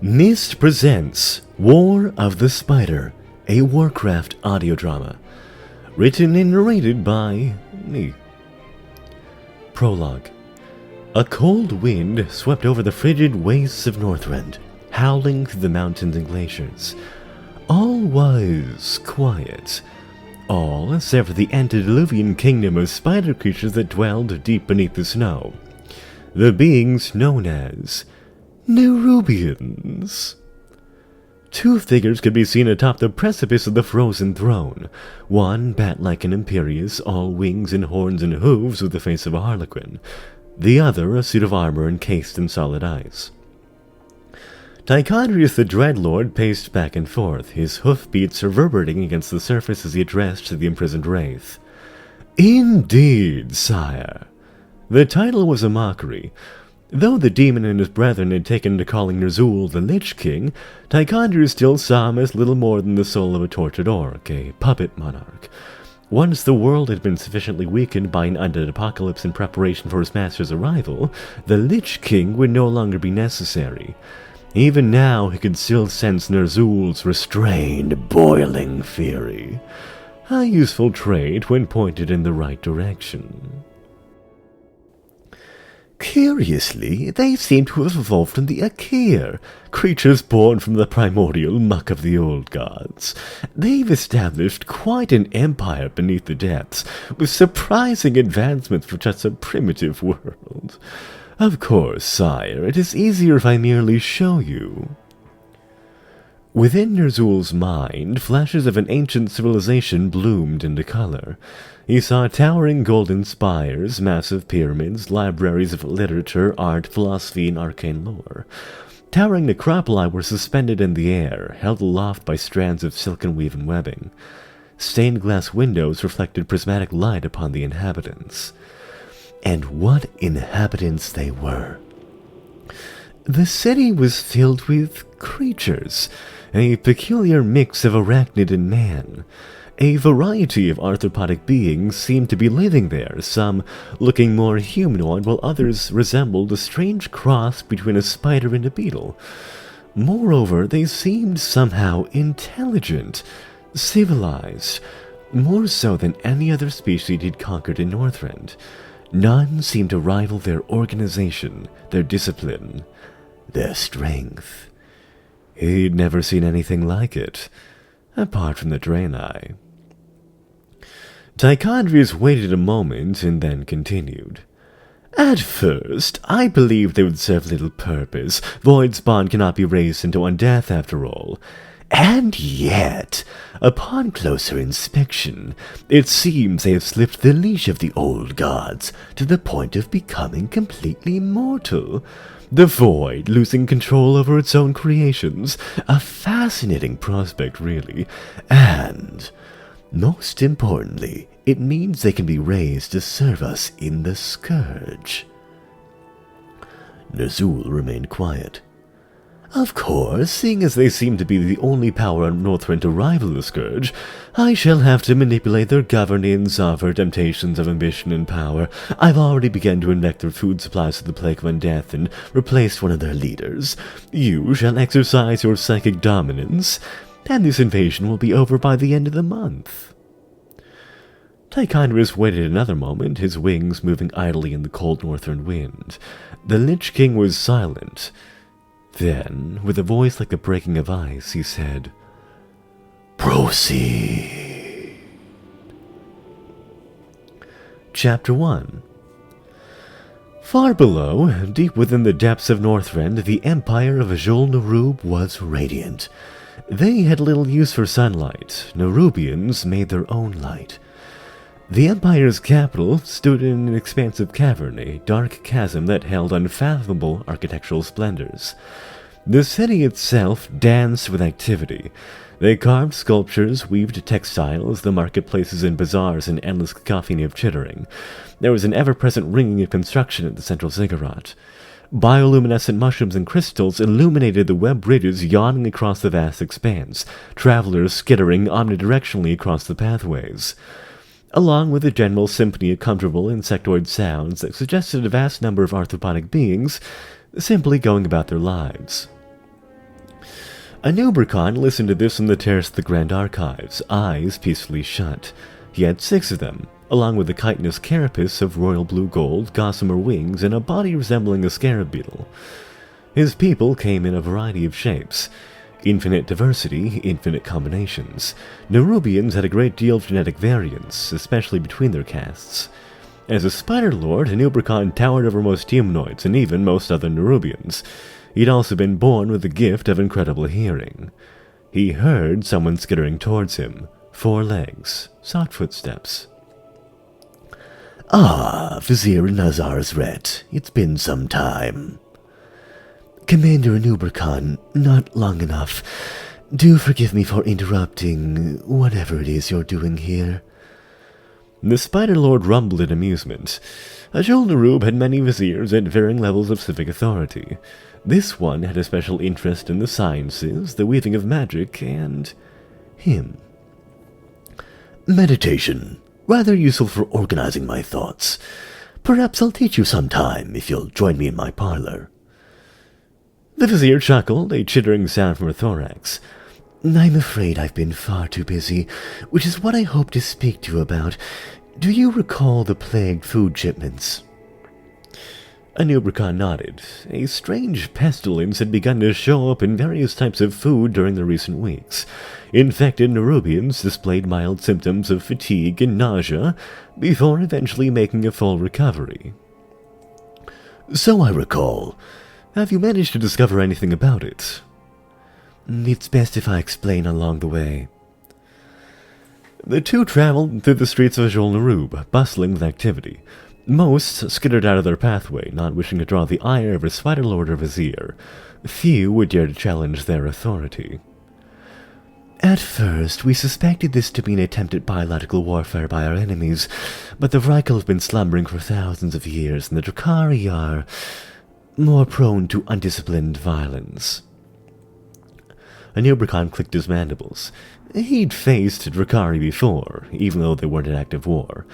Myst presents War of the Spider, a Warcraft audio drama. Written and narrated by me. Prologue. A cold wind swept over the frigid wastes of Northrend, howling through the mountains and glaciers. All was quiet. All except for the antediluvian kingdom of spider creatures that dwelled deep beneath the snow. The beings known as Nerubians. Two figures could be seen atop the precipice of the frozen throne. One, bat-like and imperious, all wings and horns and hooves with the face of a harlequin. The other, a suit of armor encased in solid ice. Tychondrius the Dreadlord paced back and forth, his hoofbeats reverberating against the surface as he addressed the imprisoned wraith. "Indeed, sire." The title was a mockery. Though the demon and his brethren had taken to calling Azjol the Lich King, Tychondrius still saw him as little more than the soul of a tortured orc, a puppet monarch. Once the world had been sufficiently weakened by an undead apocalypse in preparation for his master's arrival, the Lich King would no longer be necessary. Even now he could still sense Azjol's restrained, boiling fury. A useful trait when pointed in the right direction. Curiously, they seem to have evolved from the Akir, creatures born from the primordial muck of the old gods. They've established quite an empire beneath the depths, with surprising advancements for such a primitive world. Of course, sire, it is easier if I merely show you. Within Azjol's mind, flashes of an ancient civilization bloomed into color. He saw towering golden spires, massive pyramids, libraries of literature, art, philosophy, and arcane lore. Towering necropoli were suspended in the air, held aloft by strands of silken weave and webbing. Stained glass windows reflected prismatic light upon the inhabitants. And what inhabitants they were! The city was filled with creatures, a peculiar mix of arachnid and man. A variety of arthropodic beings seemed to be living there, some looking more humanoid while others resembled a strange cross between a spider and a beetle. Moreover, they seemed somehow intelligent, civilized, more so than any other species he'd conquered in Northrend. None seemed to rival their organization, their discipline, their strength. He'd never seen anything like it, apart from the Draenei. Tychondrius waited a moment and then continued. At first, I believed they would serve little purpose. Void spawn cannot be raised into undeath after all. And yet, upon closer inspection, it seems they have slipped the leash of the old gods to the point of becoming completely mortal. The Void losing control over its own creations. A fascinating prospect, really. And, most importantly, it means they can be raised to serve us in the Scourge. Azjol remained quiet. Of course, seeing as they seem to be the only power on Northrend to rival the Scourge, I shall have to manipulate their governance, offer temptations of ambition and power. I've already begun to inject their food supplies with the plague of undeath and replaced one of their leaders. You shall exercise your psychic dominance, and this invasion will be over by the end of the month. Tychondrius waited another moment, his wings moving idly in the cold northern wind. The Lich King was silent. Then, with a voice like the breaking of ice, he said, "Proceed." Chapter 1. Far below, deep within the depths of Northrend, the empire of Azjol-Nerub was radiant. They had little use for sunlight. Nerubians made their own light. The empire's capital stood in an expansive cavern, a dark chasm that held unfathomable architectural splendors. The city itself danced with activity. They carved sculptures, weaved textiles, the marketplaces and bazaars in endless cacophony of chittering. There was an ever-present ringing of construction at the central ziggurat. Bioluminescent mushrooms and crystals illuminated the web bridges yawning across the vast expanse, travelers skittering omnidirectionally across the pathways. Along with a general symphony of comfortable insectoid sounds that suggested a vast number of arthropodic beings simply going about their lives. Anubricon listened to this on the terrace of the Grand Archives, eyes peacefully shut. He had 6 of them, along with a chitinous carapace of royal blue gold, gossamer wings, and a body resembling a scarab beetle. His people came in a variety of shapes. Infinite diversity, infinite combinations. Nerubians had a great deal of genetic variance, especially between their castes. As a spider lord, Anubricon towered over most humanoids and even most other Nerubians. He'd also been born with the gift of incredible hearing. He heard someone skittering towards him. 4 legs, soft footsteps. Ah, Vizier Azjol-Nerub, it's been some time. Commander Anubricon, not long enough. Do forgive me for interrupting whatever it is you're doing here. The Spider Lord rumbled in amusement. Azjol-Nerub had many viziers at varying levels of civic authority. This one had a special interest in the sciences, the weaving of magic, and him. Meditation. Rather useful for organizing my thoughts. Perhaps I'll teach you sometime if you'll join me in my parlor. The vizier chuckled, a chittering sound from her thorax. I'm afraid I've been far too busy, which is what I hope to speak to you about. Do you recall the plagued food shipments? Anubricon nodded. A strange pestilence had begun to show up in various types of food during the recent weeks. Infected Nerubians displayed mild symptoms of fatigue and nausea, before eventually making a full recovery. So I recall. Have you managed to discover anything about it? It's best if I explain along the way. The two traveled through the streets of Azjol-Nerub, bustling with activity. Most skittered out of their pathway, not wishing to draw the ire of a spider lord or vizier. Few would dare to challenge their authority. At first, we suspected this to be an attempt at biological warfare by our enemies, but the Vrykul have been slumbering for thousands of years, and the Drakari are more prone to undisciplined violence. Anubricon clicked his mandibles. He'd faced Drakari before, even though they weren't in active war.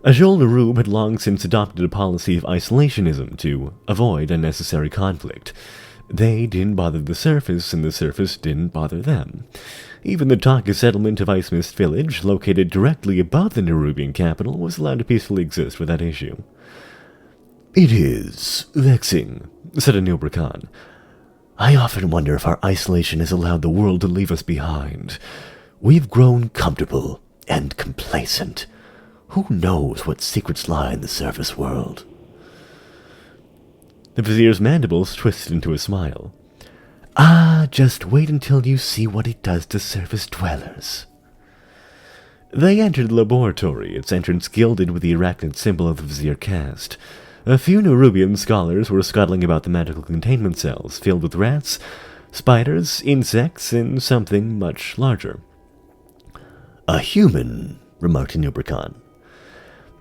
Azjol-Nerub had long since adopted a policy of isolationism to avoid unnecessary conflict. They didn't bother the surface, and the surface didn't bother them. Even the Taka settlement of Ice Mist Village, located directly above the Nerubian capital, was allowed to peacefully exist without issue. It is vexing, said Anubricon. I often wonder if our isolation has allowed the world to leave us behind. We've grown comfortable and complacent. Who knows what secrets lie in the surface world? The vizier's mandibles twisted into a smile. Ah, just wait until you see what it does to surface dwellers. They entered the laboratory, its entrance gilded with the arachnid symbol of the vizier caste. A few Nerubian scholars were scuttling about the magical containment cells, filled with rats, spiders, insects, and something much larger. A human, remarked Anubricon.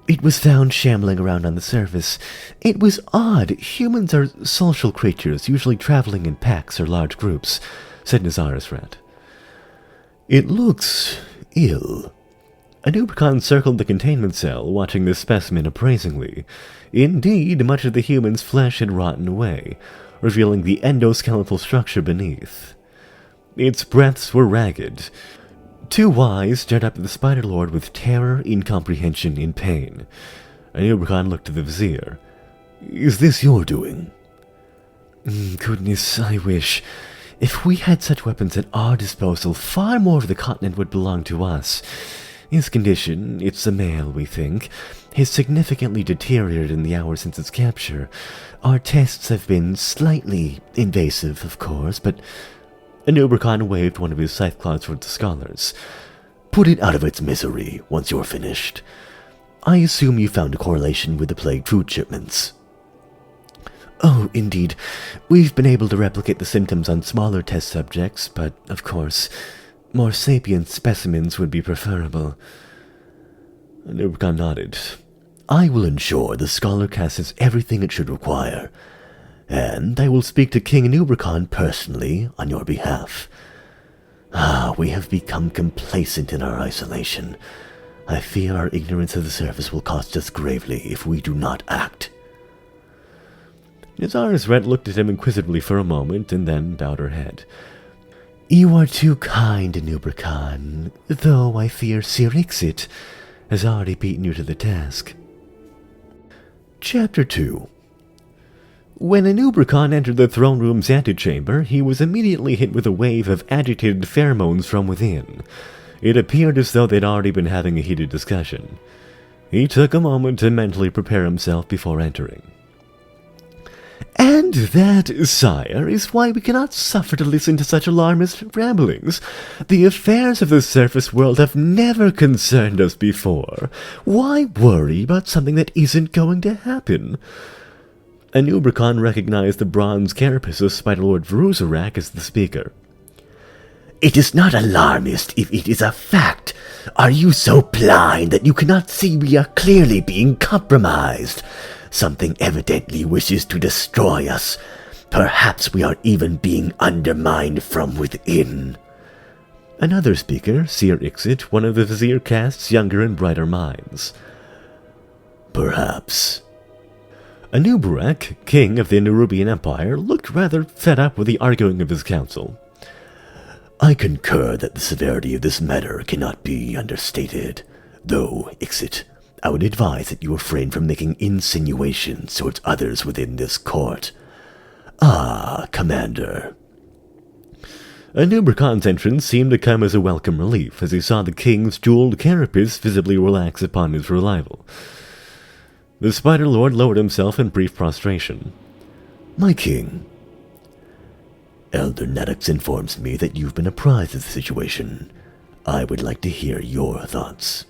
It was found shambling around on the surface. It was odd. Humans are social creatures, usually traveling in packs or large groups, said Nazareth. It looks ill. Anubricon circled the containment cell, watching the specimen appraisingly. Indeed, much of the human's flesh had rotten away, revealing the endoskeletal structure beneath. Its breaths were ragged. 2 eyes stared up at the Spider Lord with terror, incomprehension, and pain. Anubricon looked at the vizier. Is this your doing? Goodness, I wish. If we had such weapons at our disposal, far more of the continent would belong to us. His condition, it's a male, we think, has significantly deteriorated in the hours since its capture. Our tests have been slightly invasive, of course, but Anubricon waved one of his scythe claws towards the scholars. Put it out of its misery once you're finished. I assume you found a correlation with the plagued food shipments. Oh, indeed. We've been able to replicate the symptoms on smaller test subjects, but, of course, more sapient specimens would be preferable. Nerubian nodded. I will ensure the scholar caste has everything it should require, and I will speak to King Anubricon personally on your behalf. We have become complacent in our isolation. I fear our ignorance of the surface will cost us gravely if we do not act. Nazareth looked at him inquisitively for a moment, and then bowed her head. You are too kind, Anubrakan, though I fear Sir Ixit has already beaten you to the task. Chapter 2. When Anubrakan entered the throne room's antechamber, he was immediately hit with a wave of agitated pheromones from within. It appeared as though they'd already been having a heated discussion. He took a moment to mentally prepare himself before entering. And that, sire, is why we cannot suffer to listen to such alarmist ramblings. The affairs of the surface world have never concerned us before. Why worry about something that isn't going to happen? Anubrakan recognized the bronze carapace of Spider-Lord Varuzarak as the speaker. It is not alarmist if it is a fact. Are you so blind that you cannot see we are clearly being compromised? Something evidently wishes to destroy us. Perhaps we are even being undermined from within. Another speaker, Sir Ixit, one of the Vizier caste's younger and brighter minds. Perhaps. Anubarak, king of the Nerubian Empire, looked rather fed up with the arguing of his council. I concur that the severity of this matter cannot be understated, though, Ixit, I would advise that you refrain from making insinuations towards others within this court. Ah, Commander. Anubrakan's entrance seemed to come as a welcome relief as he saw the king's jeweled carapace visibly relax upon his arrival. The Spider-Lord lowered himself in brief prostration. My king, Elder Naddox informs me that you've been apprised of the situation. I would like to hear your thoughts.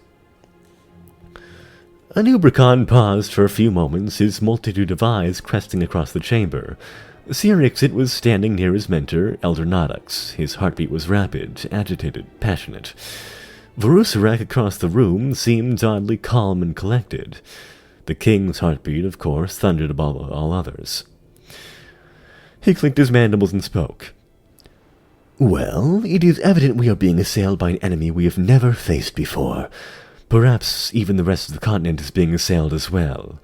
Anubrakan paused for a few moments, his multitude of eyes cresting across the chamber. Sir Ixit was standing near his mentor, Elder Naddox. His heartbeat was rapid, agitated, passionate. Varuzarak across the room seemed oddly calm and collected. The king's heartbeat, of course, thundered above all others. He clicked his mandibles and spoke. Well, it is evident we are being assailed by an enemy we have never faced before. Perhaps even the rest of the continent is being assailed as well.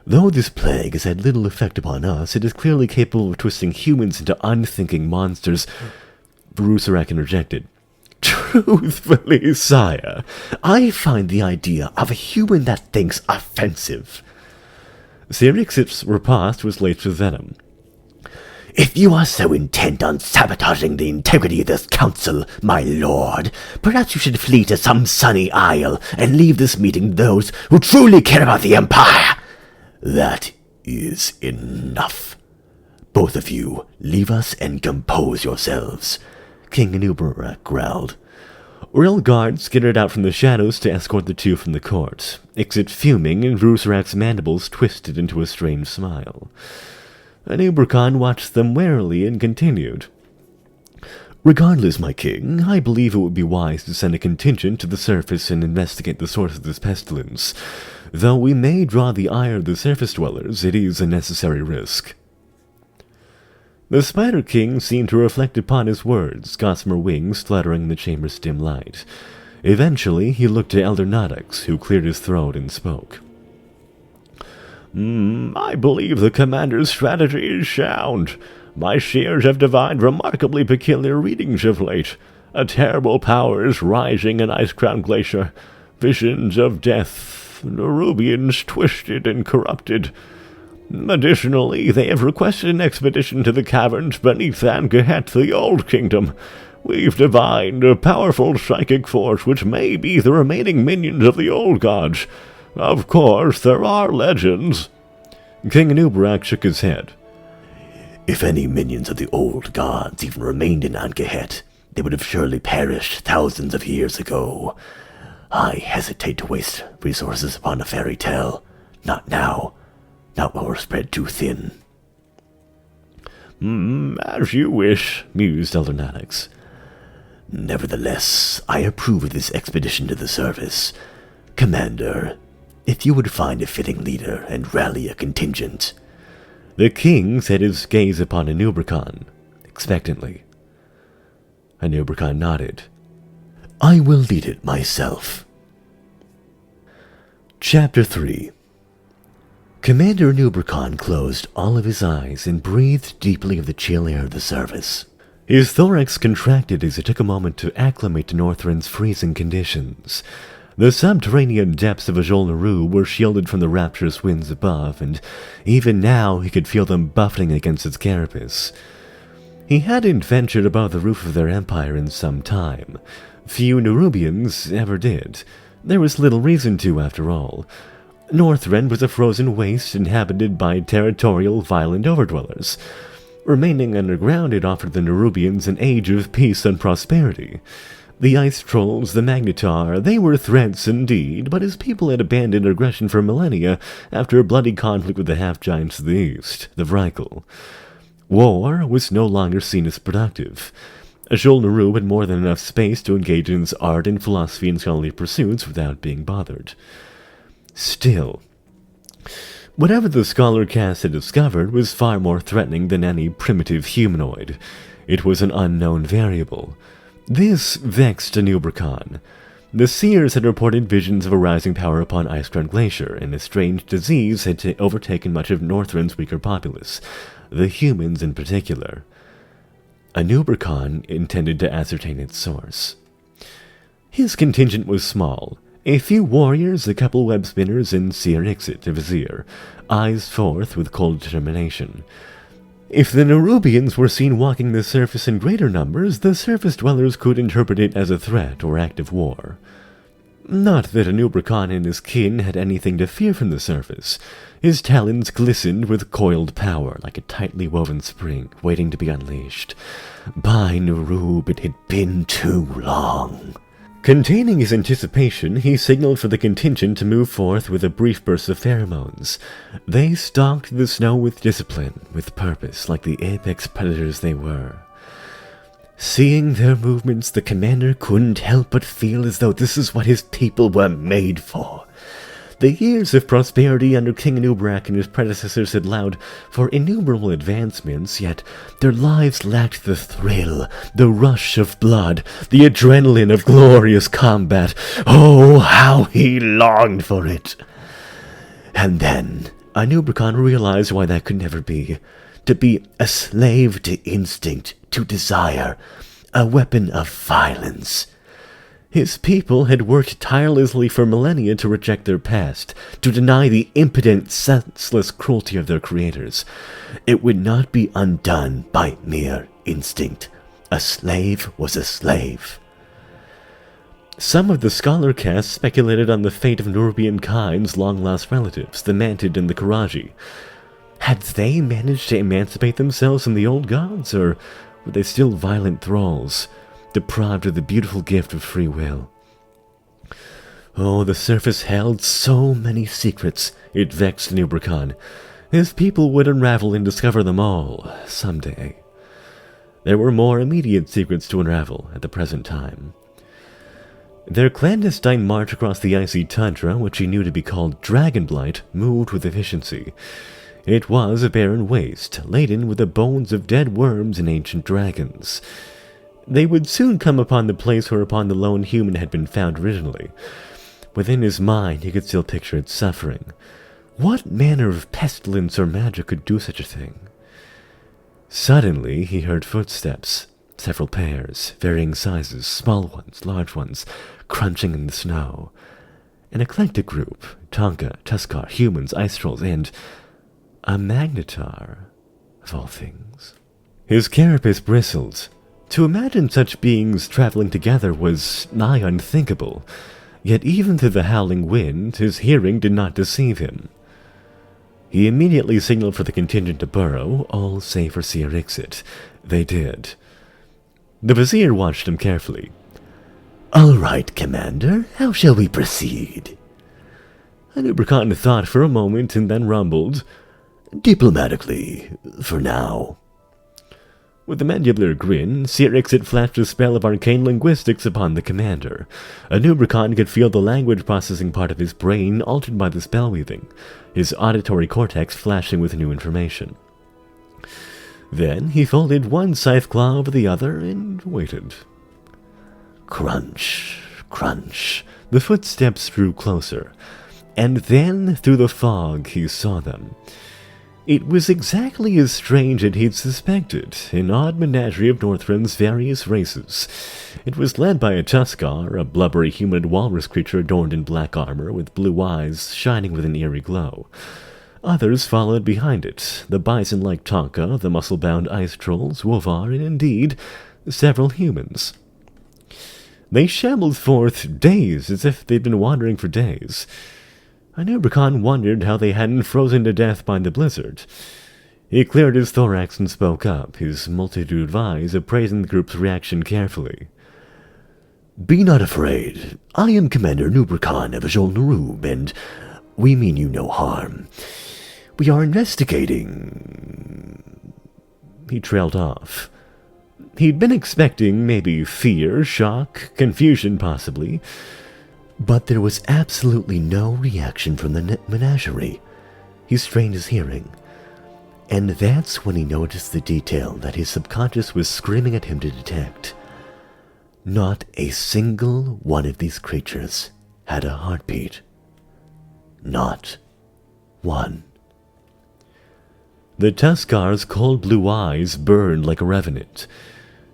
Though this plague has had little effect upon us, it is clearly capable of twisting humans into unthinking monsters. Varuzarak interjected. Truthfully, sire, I find the idea of a human that thinks offensive. Sir Ixit's riposte was laced with venom. If you are so intent on sabotaging the integrity of this council, my lord, perhaps you should flee to some sunny isle and leave this meeting to those who truly care about the Empire. That is enough. Both of you, leave us and compose yourselves, King Anubarak growled. Royal guards skittered out from the shadows to escort the two from the court, Ixit fuming and Varuzarak's mandibles twisted into a strange smile. Anubrakan watched them warily and continued. Regardless, my king, I believe it would be wise to send a contingent to the surface and investigate the source of this pestilence. Though we may draw the ire of the surface dwellers, it is a necessary risk. The Spider King seemed to reflect upon his words, gossamer wings fluttering in the chamber's dim light. Eventually, he looked to Elder Naddox, who cleared his throat and spoke. I believe the commander's strategy is sound. My seers have divined remarkably peculiar readings of late. A terrible power is rising in Ice-Crown Glacier. Visions of death, Nerubians twisted and corrupted. Additionally, they have requested an expedition to the caverns beneath Angehet, the Old Kingdom. We've divined a powerful psychic force which may be the remaining minions of the old gods. Of course, there are legends. King Anubarak shook his head. If any minions of the old gods even remained in Angehet, they would have surely perished thousands of years ago. I hesitate to waste resources upon a fairy tale. Not now. Not while we're spread too thin. As you wish, mused Elder Naddox. Nevertheless, I approve of this expedition to the surface. Commander, if you would find a fitting leader and rally a contingent. The king set his gaze upon Anubrakan, expectantly. Anubrakan nodded. I will lead it myself. Chapter 3. Commander Anubrakan closed all of his eyes and breathed deeply of the chill air of the surface. His thorax contracted as he took a moment to acclimate to Northrend's freezing conditions. The subterranean depths of Azjol-Nerub were shielded from the rapturous winds above, and even now he could feel them buffeting against its carapace. He hadn't ventured above the roof of their empire in some time. Few Nerubians ever did. There was little reason to, after all. Northrend was a frozen waste inhabited by territorial, violent overdwellers. Remaining underground, it offered the Nerubians an age of peace and prosperity. The ice trolls, the Magnetar, they were threats indeed, but his people had abandoned aggression for millennia after a bloody conflict with the half-giants of the east, the Vrykul. War was no longer seen as productive. Azjol-Nerub had more than enough space to engage in its art and philosophy and scholarly pursuits without being bothered. Still, whatever the scholar caste had discovered was far more threatening than any primitive humanoid. It was an unknown variable. This vexed Nerubian. The seers had reported visions of a rising power upon Icecrown Glacier, and a strange disease had overtaken much of Northrend's weaker populace, the humans in particular. Nerubian intended to ascertain its source. His contingent was small. A few warriors, a couple web spinners, and Seer Ixit, a vizier, eyes forth with cold determination. If the Nerubians were seen walking the surface in greater numbers, the surface dwellers could interpret it as a threat or act of war. Not that Nerubian and his kin had anything to fear from the surface. His talons glistened with coiled power, like a tightly woven spring, waiting to be unleashed. By Nerub, it had been too long. Containing his anticipation, he signaled for the contingent to move forth with a brief burst of pheromones. They stalked the snow with discipline, with purpose, like the apex predators they were. Seeing their movements, the commander couldn't help but feel as though this is what his people were made for. The years of prosperity under King Nerubian and his predecessors had allowed for innumerable advancements, yet their lives lacked the thrill, the rush of blood, the adrenaline of glorious combat. Oh, how he longed for it! And then Nerubian realized why that could never be. To be a slave to instinct, to desire, a weapon of violence. His people had worked tirelessly for millennia to reject their past, to deny the impotent, senseless cruelty of their creators. It would not be undone by mere instinct. A slave was a slave. Some of the scholar caste speculated on the fate of Nerubian kind's long-lost relatives, the Mantid and the Karaji. Had they managed to emancipate themselves from the old gods, or were they still violent thralls, deprived of the beautiful gift of free will? Oh, the surface held so many secrets, it vexed Nerubian. His people would unravel and discover them all, someday. There were more immediate secrets to unravel at the present time. Their clandestine march across the icy tundra, which he knew to be called Dragonblight, moved with efficiency. It was a barren waste, laden with the bones of dead worms and ancient dragons. They would soon come upon the place whereupon the lone human had been found originally. Within his mind he could still picture its suffering. What manner of pestilence or magic could do such a thing? Suddenly he heard footsteps, several pairs, varying sizes, small ones, large ones, crunching in the snow. An eclectic group, Tonka, Tuskar, humans, ice trolls, and a Magnetar, of all things. His carapace bristled. To imagine such beings traveling together was nigh unthinkable, yet even through the howling wind, his hearing did not deceive him. He immediately signaled for the contingent to burrow, all save for Seer Ixit. They did. The vizier watched him carefully. "All right, Commander, how shall we proceed?" Nerubian thought for a moment and then rumbled, "Diplomatically, for now." With a mandibular grin, Seer Ixit flashed a spell of arcane linguistics upon the commander. Nerubian could feel the language processing part of his brain altered by the spell weaving, his auditory cortex flashing with new information. Then he folded one scythe claw over the other and waited. Crunch, crunch. The footsteps drew closer, and then through the fog he saw them. It was exactly as strange as he'd suspected, an odd menagerie of Northrend's various races. It was led by a Tuskar, a blubbery humanoid walrus creature adorned in black armor with blue eyes shining with an eerie glow. Others followed behind it, the bison-like Tonka, the muscle-bound ice trolls, Wolvar, and indeed, several humans. They shambled forth, dazed, as if they'd been wandering for days. Nerubian wondered how they hadn't frozen to death by the blizzard. He cleared his thorax and spoke up, his multitude of eyes appraising the group's reaction carefully. "Be not afraid. I am Commander Nerubian of Azjol-Nerub, and we mean you no harm. We are investigating—" He trailed off. He'd been expecting maybe fear, shock, confusion possibly. But there was absolutely no reaction from the menagerie. He strained his hearing. And that's when he noticed the detail that his subconscious was screaming at him to detect. Not a single one of these creatures had a heartbeat. Not one. The Tuskar's cold blue eyes burned like a revenant.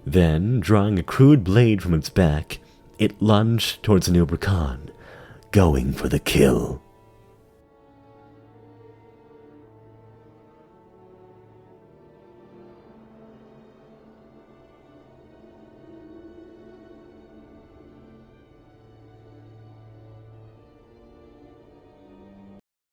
Then, drawing a crude blade from its back, it lunged towards Nerubian, going for the kill.